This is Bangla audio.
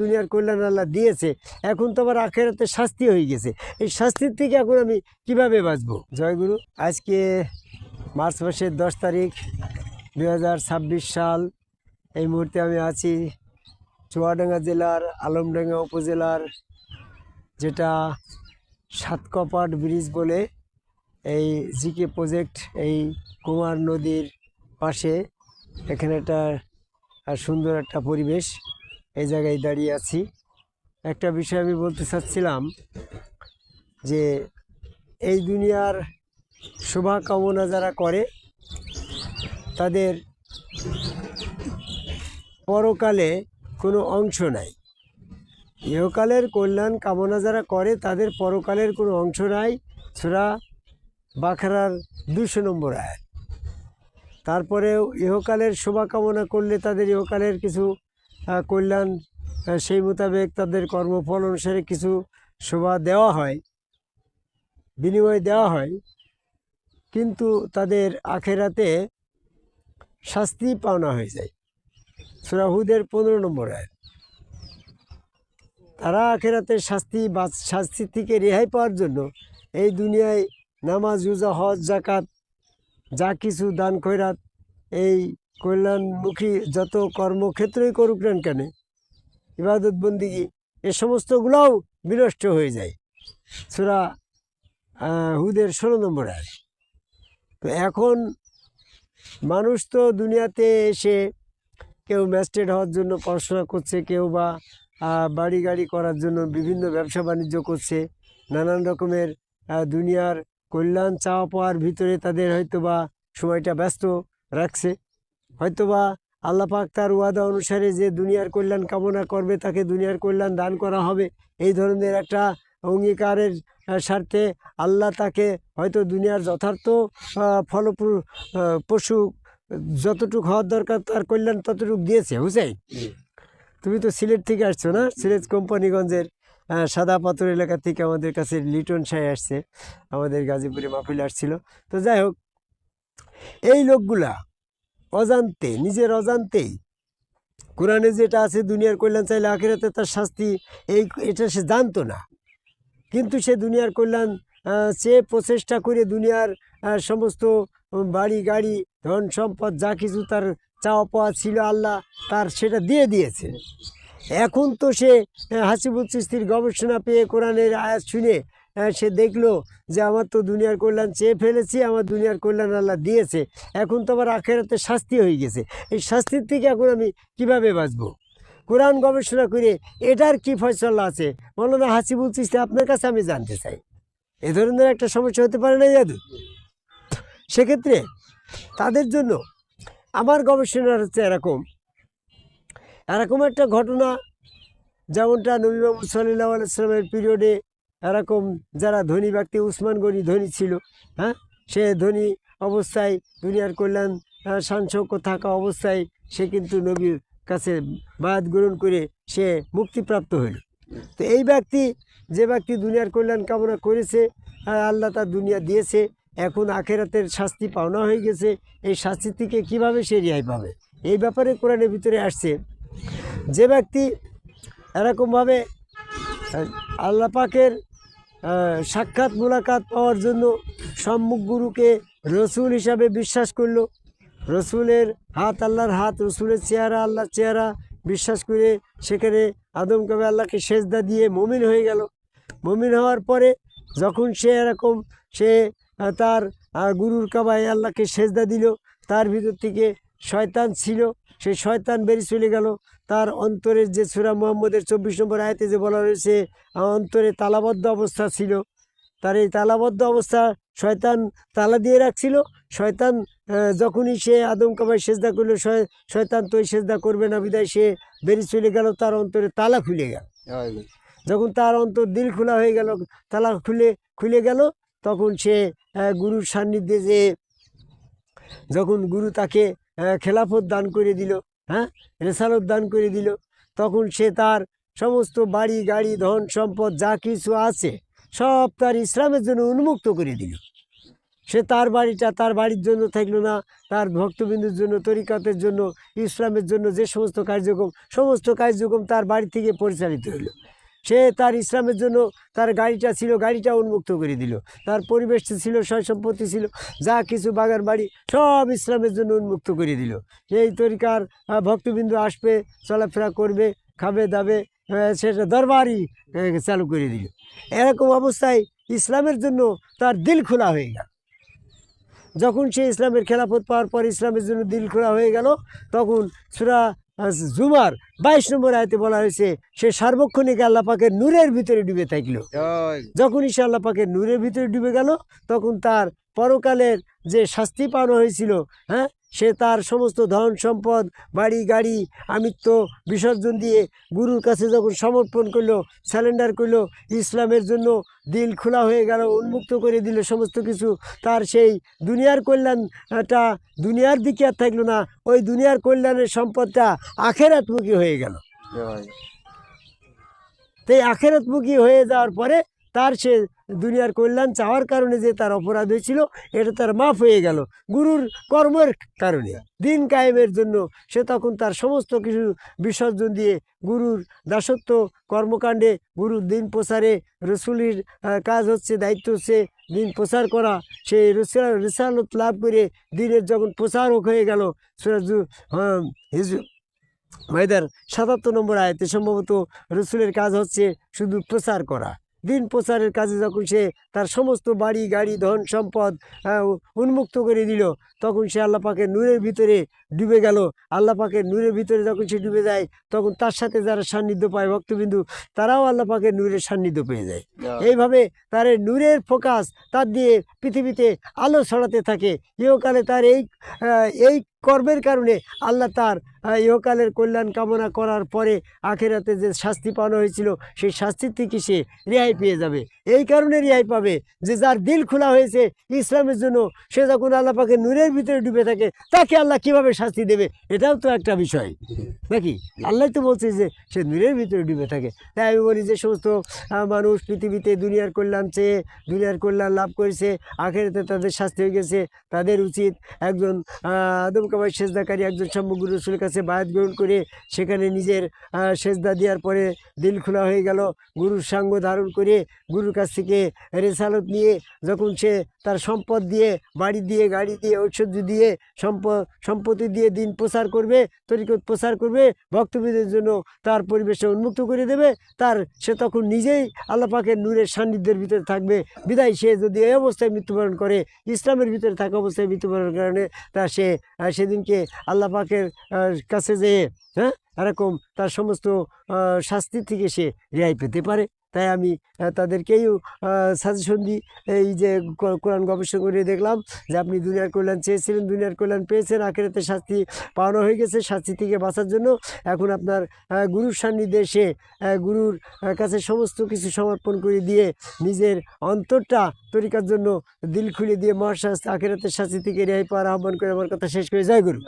দুনিয়ার কল্যাণ আল্লাহ দিয়েছে, এখন তো আবার আখেরাতে শাস্তি হয়ে গেছে। এই শাস্তির থেকে এখন আমি কিভাবে বাঁচবো? জয়গুরু। আজকে মার্চ মাসের 10 তারিখ 2026 সাল। এই মুহূর্তে আমি আছি চুয়াডাঙ্গা জেলার আলমডাঙ্গা উপজেলার যেটা সাতকপাট ব্রিজ বলে এই জিকে প্রজেক্ট, এই কুমার নদীর পাশে। এখানে একটা সুন্দর একটা পরিবেশ, এই জায়গায় দাঁড়িয়ে আছি। একটা বিষয় আমি বলতে চাচ্ছিলাম যে এই দুনিয়ার শুভ কামনা যারা করে তাদের পরকালে কোনো অংশ নাই। ইহকালের কল্যাণ কামনা যারা করে তাদের পরকালের কোনো অংশ নাই। সূরা বাকারার 200 নম্বর আয়াত। তারপরেও ইহকালের শুভকামনা করলে তাদের ইহকালের কিছু কল্যাণ, সেই মোতাবেক তাদের কর্মফল অনুসারে কিছু শোভা দেওয়া হয়, বিনিময় দেওয়া হয়, কিন্তু তাদের আখেরাতে শাস্তি পাওনা হয়ে যায়। সূরা হুদের 15 নম্বর আয়াত। তারা আখেরাতে শাস্তি থেকে রেহাই পাওয়ার জন্য এই দুনিয়ায় নামাজ, রোজা, হজ, জাকাত, যা কিছু দান খয়রাত, এই কল্যাণমুখী যত কর্মক্ষেত্রই করুক না কেন, ইবাদত বন্দিগি, এ সমস্তগুলোও বিনষ্ট হয়ে যায়। সূরা হুদের 16 নম্বর আয়াত। তো এখন মানুষ তো দুনিয়াতে এসে কেউ ম্যাজিস্ট্রেট হওয়ার জন্য পড়াশোনা করছে, কেউ বা বাড়ি গাড়ি করার জন্য বিভিন্ন ব্যবসা বাণিজ্য করছে, নানান রকমের দুনিয়ার কল্যাণ চাওয়া পাওয়ার ভিতরে তাদের হয়তোবা সময়টা ব্যস্ত রাখছে। হয়তোবা আল্লাহ পাক তার ওয়াদা অনুসারে যে দুনিয়ার কল্যাণ কামনা করবে তাকে দুনিয়ার কল্যাণ দান করা হবে, এই ধরনের একটা অঙ্গীকারের স্বার্থে আল্লাহ তাকে হয়তো দুনিয়ার যথার্থ পশু যতটুকু হওয়ার দরকার তার কল্যাণ ততটুকু দিয়েছে। হুসাইন, তুমি তো সিলেট থেকে আসছো না? সিলেট কোম্পানিগঞ্জের সাদা পাথর এলাকা থেকে আমাদের কাছে লিটন শাহ আসছে, আমাদের গাজীপুরে মাহফিল আসছিল। তো যাই হোক, এই লোকগুলা অজান্তে, নিজের অজান্তেই কোরআনে যেটা আছে দুনিয়ার কল্যাণ চাইলে আখিরাতে তার শাস্তি, এটা সে জানতো না, কিন্তু সে দুনিয়ার কল্যাণ চেয়ে প্রচেষ্টা করে দুনিয়ার সমস্ত বাড়ি গাড়ি ধন সম্পদ যা কিছু তার চাওয়া পাওয়া ছিল আল্লাহ তার সেটা দিয়ে দিয়েছে। এখন তো সে হাসিবুল চিশতির গবেষণা পেয়ে কোরআনের আয়াত শুনে সে দেখলো যে আমার তো দুনিয়ার কল্যাণ চেয়ে ফেলেছি, আমার দুনিয়ার কল্যাণ আল্লাহ দিয়েছে, এখন তো আবার আখেরাতে শাস্তি হয়ে গেছে। এই শাস্তির থেকে এখন আমি কিভাবে বাঁচবো? কোরআন গবেষণা করে এটার কি ফয়সালা আছে মাওলানা হাসিবুল চিশতি, আপনার কাছে আমি জানতে চাই। এ ধরনের একটা সমস্যা হতে পারে না ইয়াদু? সেক্ষেত্রে তাদের জন্য আমার গবেষণার হচ্ছে এরকম একটা ঘটনা, যেমনটা নবী মুহাম্মদ সাল্লাল্লাহু আলাইহি ওয়াসাল্লামের পিরিয়ডে এরকম যারা ধনী ব্যক্তি, উসমান গনি ধনী ছিল, হ্যাঁ, সে ধনী অবস্থায় দুনিয়ার কল্যাণ শানশৌক্য থাকা অবস্থায় সে কিন্তু নবীর কাছে বায়াত গ্রহণ করে সে মুক্তিপ্রাপ্ত হইল। তো এই ব্যক্তি, যে ব্যক্তি দুনিয়ার কল্যাণ কামনা করেছে, আল্লাহ তার দুনিয়া দিয়েছে, এখন আখেরাতের শাস্তি পাওনা হয়ে গেছে, এই শাস্তি থেকে কীভাবে সে রেহাই পাবে? এই ব্যাপারে কোরআনের ভিতরে আসছে যে ব্যক্তি এরকমভাবে আল্লাহ পাকের সাক্ষাৎ মুলাকাত পাওয়ার জন্য সম্মুখ গুরুকে রসুল হিসাবে বিশ্বাস করলো, রসুলের হাত আল্লাহর হাত, রসুলের চেহারা আল্লাহর চেহারা বিশ্বাস করে সেখানে আদম কবে আল্লাহকে সেজদা দিয়ে মুমিন হয়ে গেল। মুমিন হওয়ার পরে যখন সে এরকম সে তার গুরুর কাবায় আল্লাহকে সেজদা দিল, তার ভিতর থেকে শয়তান ছিল, সেই শয়তান বেরিয়ে চলে গেল। তার অন্তরের যে সূরা মুহাম্মদের 24 নম্বর আয়াতে যে বলা রয়েছে অন্তরে তালাবদ্ধ অবস্থা ছিল, তার এই তালাবদ্ধ অবস্থা শয়তান তালা দিয়ে রাখছিল। শয়তান যখনই সে আদম কাবায় সেজদা করলো, শয়তান তো সেজদা করবে না বিদায় সে বেরিয়ে চলে গেল, তার অন্তরে তালা খুলে গেল। যখন তার অন্তর দিল খোলা হয়ে গেল, তালা খুলে গেল, তখন সে গুরুর সান্নিধ্যে যে যখন গুরু তাকে খেলাফত দান করে দিল, হ্যাঁ, রেসালত দান করে দিল, তখন সে তার সমস্ত বাড়ি গাড়ি ধন সম্পদ যা কিছু আছে সব তার ইসলামের জন্য উন্মুক্ত করে দিল। সে তার বাড়িটা তার বাড়ির জন্য থাকলো না, তার ভক্তবিন্দুর জন্য, তরিকাতের জন্য, ইসলামের জন্য যে সমস্ত কার্যক্রম তার বাড়ি থেকে পরিচালিত হলো। সে তার ইসলামের জন্য তার গাড়িটা ছিল, গাড়িটা উন্মুক্ত করে দিল। তার পরিবেশটা ছিল, সয় সম্পত্তি ছিল, যা কিছু বাগান বাড়ি সব ইসলামের জন্য উন্মুক্ত করে দিল। এই তরিকার ভক্তবিন্দু আসবে, চলাফেরা করবে, খাবে দাবে, সেটা দরবারই চালু করে দিল। এরকম অবস্থায় ইসলামের জন্য তার দিল খোলা হয়ে গেল। যখন সে ইসলামের খেলাফত পাওয়ার পর ইসলামের জন্য দিল খোলা হয়ে গেল, তখন সূরা জুমার 22 নম্বর আয়াতে বলা হয়েছে সে সার্বক্ষণিক আল্লাহ পাকের নূরের ভিতরে ডুবে থাকল। যখনই সে আল্লাহ পাকের নূরের ভিতরে ডুবে গেল, তখন তার পরকালের যে শাস্তি পাওয়ানো হয়েছিল, হ্যাঁ, সে তার সমস্ত ধন সম্পদ, বাড়ি গাড়ি, আমিত্ব বিসর্জন দিয়ে গুরুর কাছে যখন সমর্পণ করলো, স্যালেন্ডার করলো, ইসলামের জন্য দিল খোলা হয়ে গেল, উন্মুক্ত করে দিল সমস্ত কিছু, তার সেই দুনিয়ার কল্যাণটা দুনিয়ার দিকে আর থাকলো না, ওই দুনিয়ার কল্যাণের সম্পদটা আখেরাতমুখী হয়ে গেল। তাই আখেরাতমুখী হয়ে যাওয়ার পরে তার সে দুনিয়ার কল্যাণ চাওয়ার কারণে যে তার অপরাধ হয়েছিল, এটা তার মাফ হয়ে গেল গুরুর কর্মের কারণে। দিন কায়েমের জন্য সে তখন তার সমস্ত কিছু বিসর্জন দিয়ে গুরুর দাসত্ব কর্মকাণ্ডে, গুরুর দিন প্রচারে, রসুলের কাজ হচ্ছে, দায়িত্ব হচ্ছে দিন প্রচার করা। সেই রিসালত লাভ করে দিনের যখন প্রচারক হয়ে গেল, মাইদার 77 নম্বর আয়াতে সম্ভবত রসুলের কাজ হচ্ছে শুধু প্রচার করা। দিন প্রচারের কাজে যখন সে তার সমস্ত বাড়ি গাড়ি ধন সম্পদ উন্মুক্ত করে দিল, তখন সে আল্লাহ পাকের নূরের ভিতরে ডুবে গেল। আল্লাহ পাকের নূরের ভিতরে যখন সে ডুবে যায়, তখন তার সাথে যারা সান্নিধ্য পায় ভক্তবিন্দু, তারাও আল্লাহ পাকের নূরের সান্নিধ্য পেয়ে যায়। এইভাবে তার নূরের ফোকাস তার দিয়ে পৃথিবীতে আলো ছড়াতে থাকে। ইহকালে তার এই কর্মের কারণে আল্লাহ তার ইহকালের কল্যাণ কামনা করার পরে আখেরাতে যে শাস্তি পাওয়ানো হয়েছিল, সেই শাস্তির থেকে সে রেহাই পেয়ে যাবে। এই কারণে রেহাই পাবে যে যার দিল খোলা হয়েছে ইসলামের জন্য, সে যখন আল্লাহ পাকে নূরের ভিতরে ডুবে থাকে, তাকে আল্লাহ কিভাবে শাস্তি দেবে, এটাও তো একটা বিষয় নাকি? আল্লাহ তো বলছে যে সে নূরের ভিতরে ডুবে থাকে। তাই আমি বলি যে সমস্ত মানুষ পৃথিবীতে দুনিয়ার কল্যাণ চেয়ে দুনিয়ার কল্যাণ লাভ করেছে, আখেরাতে তাদের শাস্তি হয়ে গেছে, তাদের উচিত একজন আদম কাবাই সেজদাকারী একজন সম্মুখ রসুলের কাছে বায়াত গ্রহণ করে সেখানে নিজের সেজদা দেওয়ার পরে দিল খোলা হয়ে গেল, গুরুর সঙ্গ ধারণ করে গুরুর কাছ থেকে রেসালত নিয়ে যখন সে তার সম্পদ দিয়ে, বাড়ি দিয়ে, গাড়ি দিয়ে, ঐশ্বর্য দিয়ে, সম্পত্তি দিয়ে দিন প্রচার করবে, তরিকত প্রচার করবে, ভক্তবিদের জন্য তার পরিবেশে উন্মুক্ত করে দেবে, সে তখন নিজেই আল্লাহ পাকের নূরের সান্নিধ্যের ভিতরে থাকবে। বিদায় সে যদি এই অবস্থায় মৃত্যুবরণ করে, ইসলামের ভিতরে থাকা অবস্থায় মৃত্যুবরণের কারণে সে সেদিনকে আল্লাহ পাকের কাছে যেয়ে, হ্যাঁ, এরকম তার সমস্ত শাস্তি থেকে সে রেহাই পেতে পারে। তাই আমি তাদেরকেই সাজেশন দিই, এই যে কোরআন গবেষণা করে দেখলাম যে আপনি দুনিয়ার কল্যাণ চেয়েছিলেন, দুনিয়ার কল্যাণ পেয়েছেন, আখেরাতে শাস্তি পাওয়ানো হয়ে গেছে। শাস্তি থেকে বাঁচার জন্য এখন আপনার গুরুর সান্নিধ্যে এসে গুরুর কাছে সমস্ত কিছু সমর্পণ করে দিয়ে নিজের অন্তরটা তরিকার জন্য দিল খুলে দিয়ে মহাশাস্তি আখেরাতের শাস্তি থেকে রেহাই পাওয়ার আহ্বান করে আমার কথা শেষ করে, জয় গুরু।